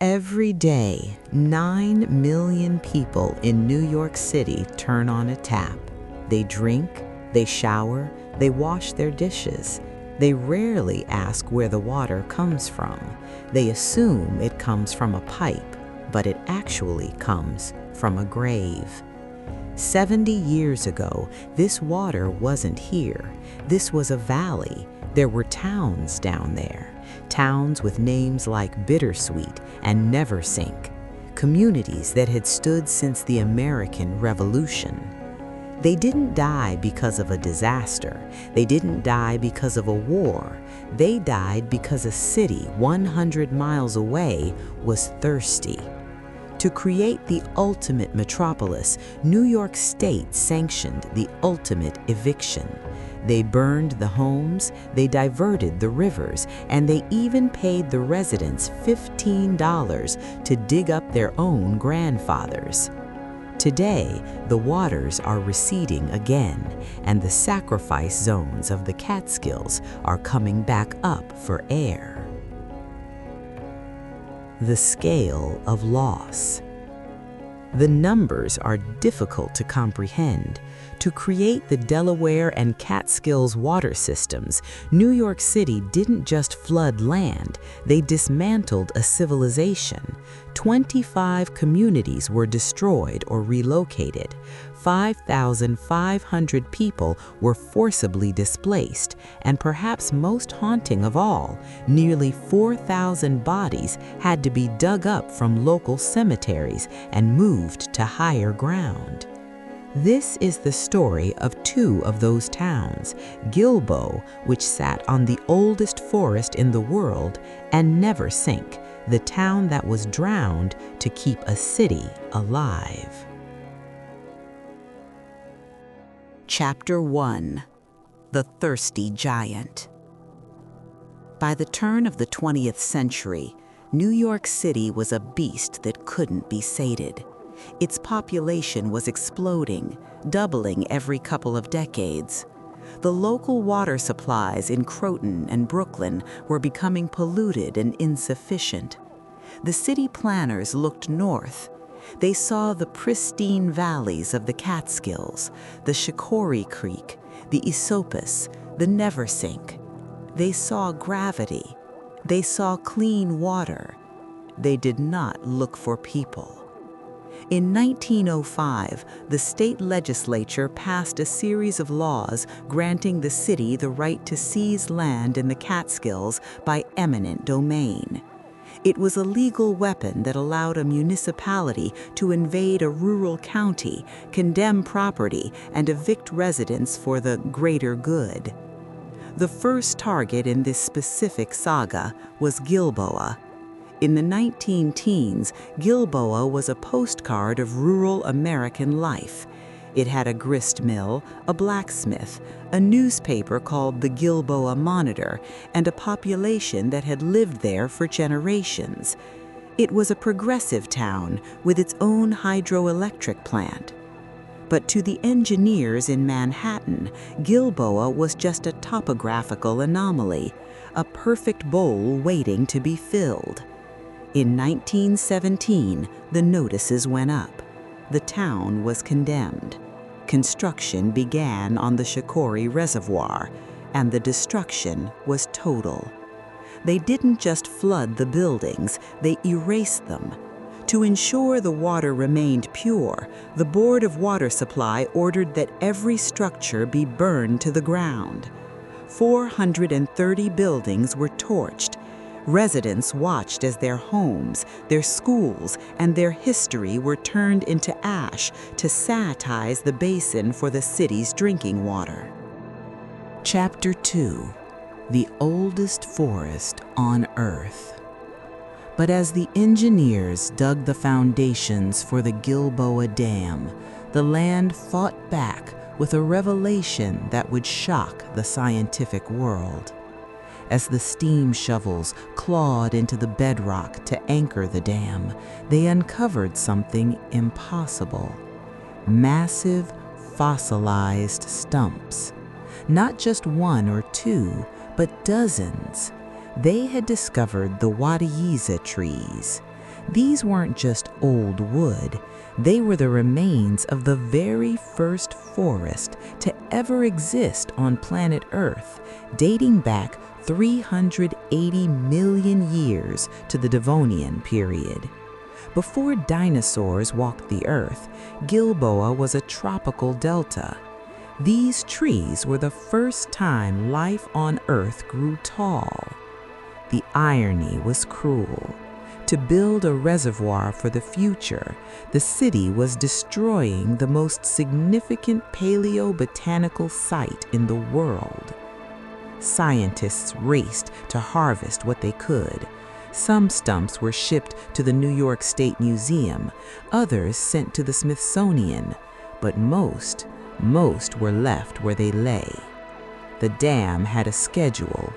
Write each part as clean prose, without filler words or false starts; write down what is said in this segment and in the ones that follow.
Every day, 9 million people in New York City turn on a tap. They drink, they shower, they wash their dishes. They rarely ask where the water comes from. They assume it comes from a pipe, but it actually comes from a grave. 70 years ago, this water wasn't here. This was a valley. There were towns down there. Towns with names like Bittersweet and Neversink, communities that had stood since the American Revolution. They didn't die because of a disaster. They didn't die because of a war. They died because a city 100 miles away was thirsty. To create the ultimate metropolis, New York State sanctioned the ultimate eviction. They burned the homes, they diverted the rivers, and they even paid the residents $15 to dig up their own grandfathers. Today, the waters are receding again, and the sacrifice zones of the Catskills are coming back up for air. The scale of loss. The numbers are difficult to comprehend. To create the Delaware and Catskills water systems, New York City didn't just flood land, they dismantled a civilization. 25 communities were destroyed or relocated. 5,500 people were forcibly displaced, and perhaps most haunting of all, nearly 4,000 bodies had to be dug up from local cemeteries and moved to higher ground. This is the story of two of those towns, Gilboa, which sat on the oldest forest in the world, and Neversink, the town that was drowned to keep a city alive. Chapter 1. The Thirsty Giant. By the turn of the 20th century, New York City was a beast that couldn't be sated. Its population was exploding, doubling every couple of decades. The local water supplies in Croton and Brooklyn were becoming polluted and insufficient. The city planners looked north. They saw the pristine valleys of the Catskills, the Shikori Creek, the Esopus, the Neversink. They saw gravity. They saw clean water. They did not look for people. In 1905, the state legislature passed a series of laws granting the city the right to seize land in the Catskills by eminent domain. It was a legal weapon that allowed a municipality to invade a rural county, condemn property, and evict residents for the greater good. The first target in this specific saga was Gilboa. In the 19-teens, Gilboa was a postcard of rural American life. It had a grist mill, a blacksmith, a newspaper called the Gilboa Monitor, and a population that had lived there for generations. It was a progressive town with its own hydroelectric plant. But to the engineers in Manhattan, Gilboa was just a topographical anomaly, a perfect bowl waiting to be filled. In 1917, the notices went up. The town was condemned. Construction began on the Shikori Reservoir, and the destruction was total. They didn't just flood the buildings, they erased them. To ensure the water remained pure, the Board of Water Supply ordered that every structure be burned to the ground. 430 buildings were torched. Residents watched as their homes, their schools, and their history were turned into ash to sanitize the basin for the city's drinking water. Chapter 2. The Oldest Forest on Earth. But as the engineers dug the foundations for the Gilboa Dam, the land fought back with a revelation that would shock the scientific world. As the steam shovels clawed into the bedrock to anchor the dam, they uncovered something impossible. Massive, fossilized stumps. Not just one or two, but dozens. They had discovered the Wadiyeza trees. These weren't just old wood. They were the remains of the very first forest to ever exist on planet Earth, dating back 380 million years to the Devonian period. Before dinosaurs walked the Earth, Gilboa was a tropical delta. These trees were the first time life on Earth grew tall. The irony was cruel. To build a reservoir for the future, the city was destroying the most significant paleobotanical site in the world. Scientists raced to harvest what they could. Some stumps were shipped to the New York State Museum, others sent to the Smithsonian, but most were left where they lay. The dam had a schedule.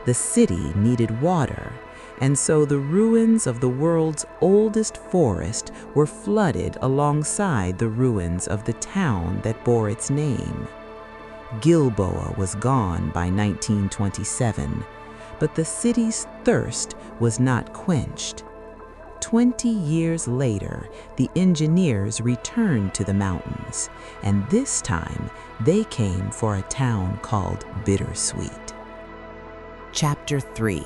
The city needed water, and so the ruins of the world's oldest forest were flooded alongside the ruins of the town that bore its name. Gilboa was gone by 1927, but the city's thirst was not quenched. 20 years later, the engineers returned to the mountains, and this time they came for a town called Bittersweet. Chapter 3: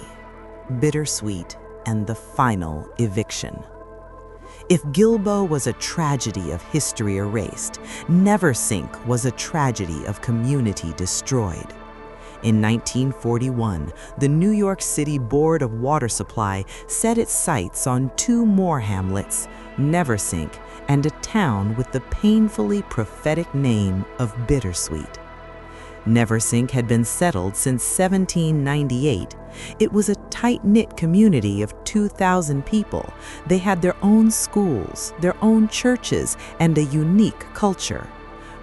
Bittersweet and the Final Eviction. If Gilboa was a tragedy of history erased, Neversink was a tragedy of community destroyed. In 1941, the New York City Board of Water Supply set its sights on two more hamlets, Neversink and a town with the painfully prophetic name of Bittersweet. Neversink had been settled since 1798. It was a tight-knit community of 2,000 people. They had their own schools, their own churches, and a unique culture.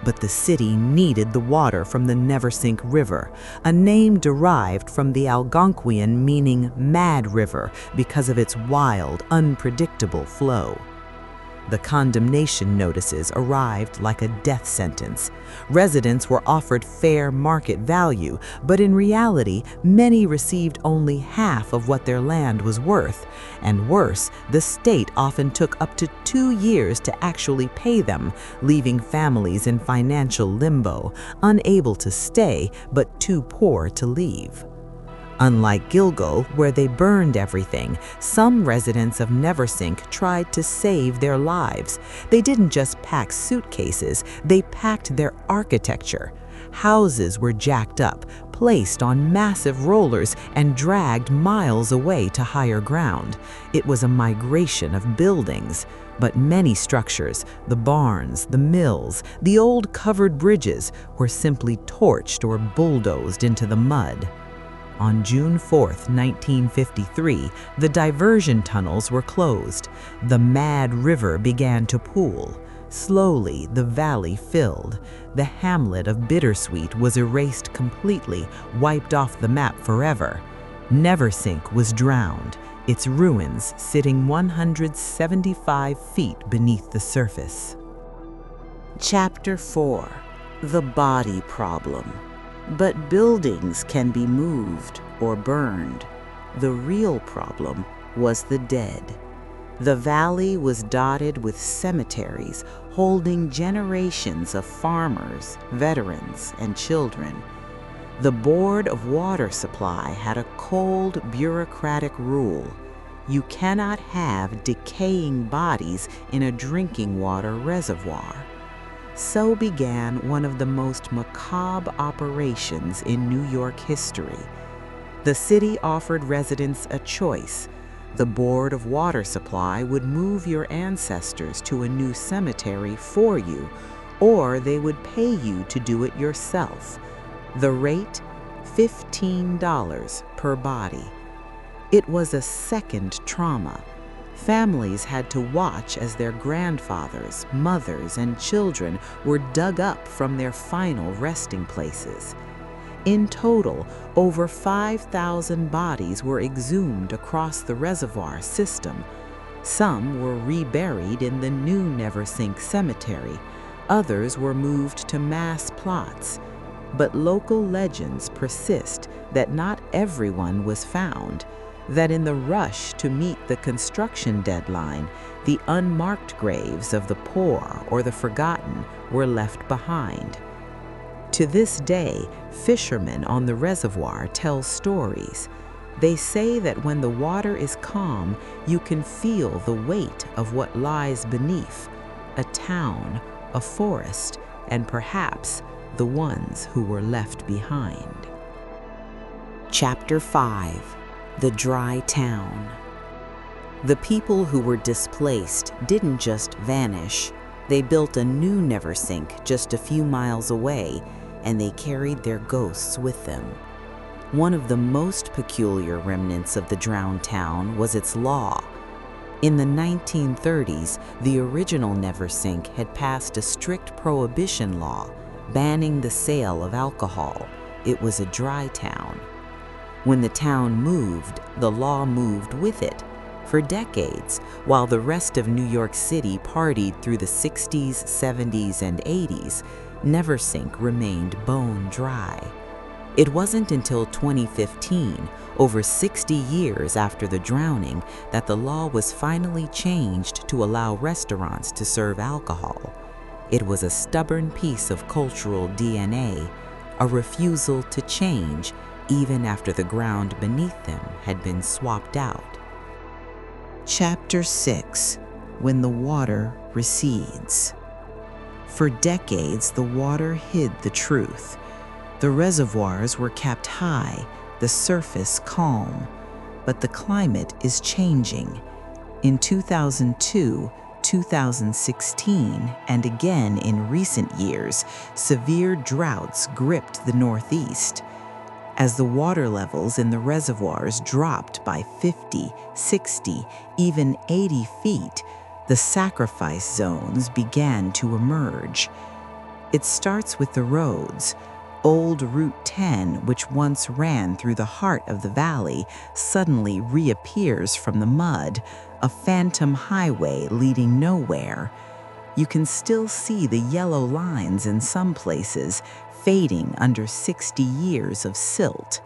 But the city needed the water from the Neversink River, a name derived from the Algonquian meaning Mad River because of its wild, unpredictable flow. The condemnation notices arrived like a death sentence. Residents were offered fair market value, but in reality, many received only half of what their land was worth. And worse, the state often took up to 2 years to actually pay them, leaving families in financial limbo, unable to stay but too poor to leave. Unlike Gilgo, where they burned everything, some residents of Neversink tried to save their lives. They didn't just pack suitcases, they packed their architecture. Houses were jacked up, placed on massive rollers, and dragged miles away to higher ground. It was a migration of buildings. But many structures, the barns, the mills, the old covered bridges, were simply torched or bulldozed into the mud. On June 4, 1953, the diversion tunnels were closed. The Mad River began to pool. Slowly, the valley filled. The hamlet of Bittersweet was erased completely, wiped off the map forever. Neversink was drowned, its ruins sitting 175 feet beneath the surface. Chapter 4: The Body Problem. But buildings can be moved or burned. The real problem was the dead. The valley was dotted with cemeteries holding generations of farmers, veterans, and children. The Board of Water Supply had a cold, bureaucratic rule. You cannot have decaying bodies in a drinking water reservoir. So began one of the most macabre operations in New York history. The city offered residents a choice. The Board of Water Supply would move your ancestors to a new cemetery for you, or they would pay you to do it yourself. The rate? $15 per body. It was a second trauma. Families had to watch as their grandfathers, mothers, and children were dug up from their final resting places. In total, over 5,000 bodies were exhumed across the reservoir system. Some were reburied in the new Neversink Cemetery. Others were moved to mass plots. But local legends persist that not everyone was found. that in the rush to meet the construction deadline, the unmarked graves of the poor or the forgotten were left behind. To this day, fishermen on the reservoir tell stories. They say that when the water is calm, you can feel the weight of what lies beneath: a town, a forest, and perhaps the ones who were left behind. Chapter 5: The Dry Town. The people who were displaced didn't just vanish. They built a new Neversink just a few miles away, and they carried their ghosts with them. One of the most peculiar remnants of the drowned town was its law. In the 1930s, the original Neversink had passed a strict prohibition law banning the sale of alcohol. It was a dry town. When the town moved, the law moved with it. For decades, while the rest of New York City partied through the 60s, 70s, and 80s, Neversink remained bone dry. It wasn't until 2015, over 60 years after the drowning, that the law was finally changed to allow restaurants to serve alcohol. It was a stubborn piece of cultural DNA, a refusal to change even after the ground beneath them had been swapped out. Chapter 6: When the Water Recedes. For decades, the water hid the truth. The reservoirs were kept high, the surface calm. But the climate is changing. In 2002, 2016, and again in recent years, severe droughts gripped the Northeast. As the water levels in the reservoirs dropped by 50, 60, even 80 feet, the sacrifice zones began to emerge. It starts with the roads. Old Route 10, which once ran through the heart of the valley, suddenly reappears from the mud, a phantom highway leading nowhere. You can still see the yellow lines in some places, fading under 60 years of silt.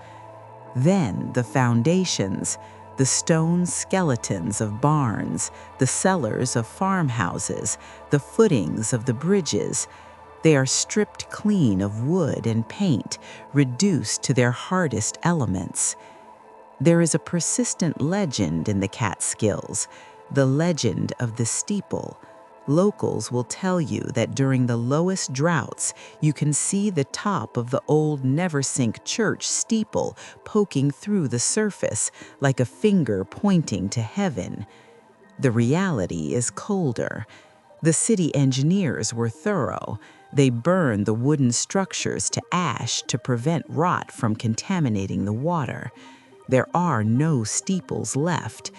Then the foundations, the stone skeletons of barns, the cellars of farmhouses, the footings of the bridges. They are stripped clean of wood and paint, reduced to their hardest elements. There is a persistent legend in the Catskills, the legend of the steeple. Locals will tell you that during the lowest droughts, you can see the top of the old Neversink church steeple poking through the surface like a finger pointing to heaven. The reality is colder. The city engineers were thorough. They burned the wooden structures to ash to prevent rot from contaminating the water. There are no steeples left.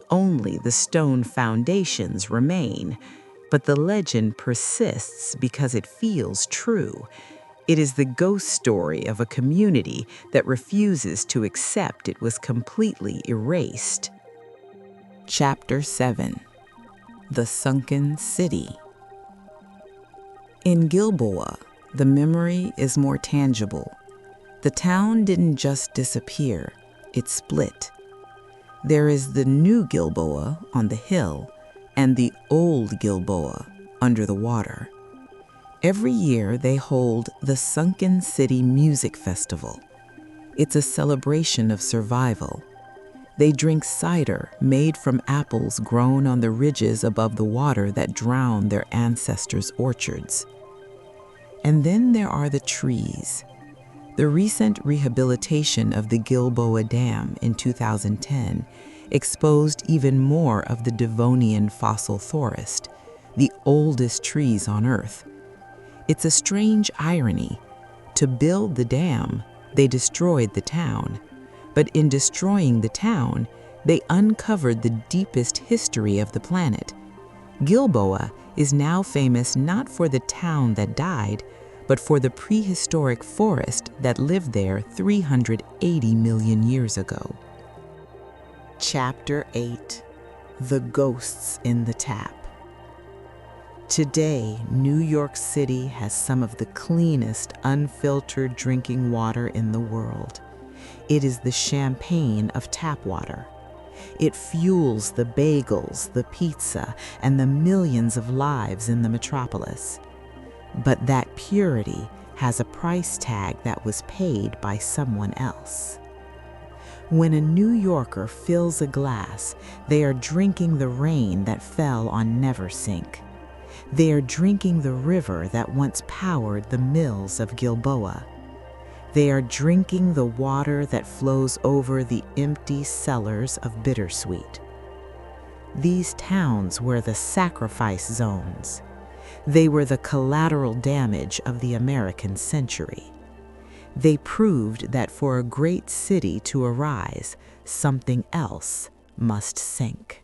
Only the stone foundations remain. But the legend persists because it feels true. It is the ghost story of a community that refuses to accept it was completely erased. Chapter 7: The Sunken City. In Gilboa, the memory is more tangible. The town didn't just disappear, it split. There is the new Gilboa on the hill, and the old Gilboa under the water. Every year they hold the Sunken City Music Festival. It's a celebration of survival. They drink cider made from apples grown on the ridges above the water that drowned their ancestors' orchards. And then there are the trees. The recent rehabilitation of the Gilboa Dam in 2010 exposed even more of the Devonian fossil forest, the oldest trees on Earth. It's a strange irony. To build the dam, they destroyed the town. But in destroying the town, they uncovered the deepest history of the planet. Gilboa is now famous not for the town that died, but for the prehistoric forest that lived there 380 million years ago. Chapter 8: The Ghosts in the Tap. Today, New York City has some of the cleanest, unfiltered drinking water in the world. It is the champagne of tap water. It fuels the bagels, the pizza, and the millions of lives in the metropolis. But that purity has a price tag that was paid by someone else. When a New Yorker fills a glass, they are drinking the rain that fell on Neversink. They are drinking the river that once powered the mills of Gilboa. They are drinking the water that flows over the empty cellars of Bittersweet. These towns were the sacrifice zones. They were the collateral damage of the American century. They proved that for a great city to arise, something else must sink.